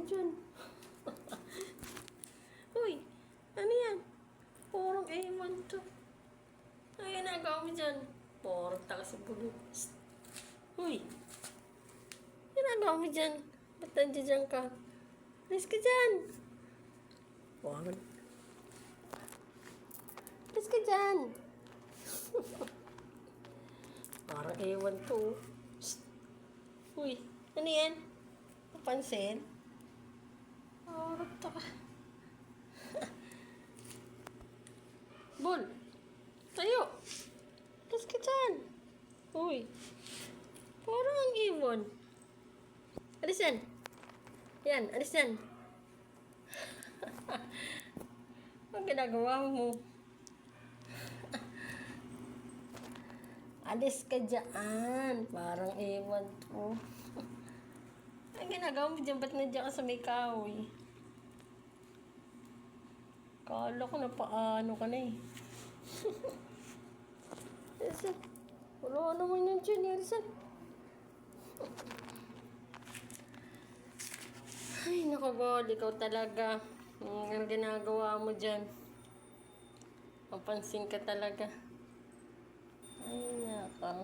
dyan? Uy, ano yan? Parang ewan to. Ano ginagawa mo dyan? Parang takas sa bulo. Uy, ginagawa mo dyan? Ba't nandiyan ka? Alis ka dyan! Parang. Alis ka dyan! Parang ewan to. Uy, ano yan? Napansin? Parang taka. Bol! Tayo! Alis ka dyan! Uy! Parang ang ibon. Alis yan! Yan, alis yan! Ang ginagawa mo? Alis ka dyan! Parang ewan to. Ang ginagawa mo dyan? Ba't nandiyan ka sa may kahoy? Kala ko na paano ka na eh. Alisan. Wala naman yung dyan. Alisan. Ay, nakagod. Ikaw talaga. Ang ginagawa mo dyan. Mapansin ka talaga. Ay, naka.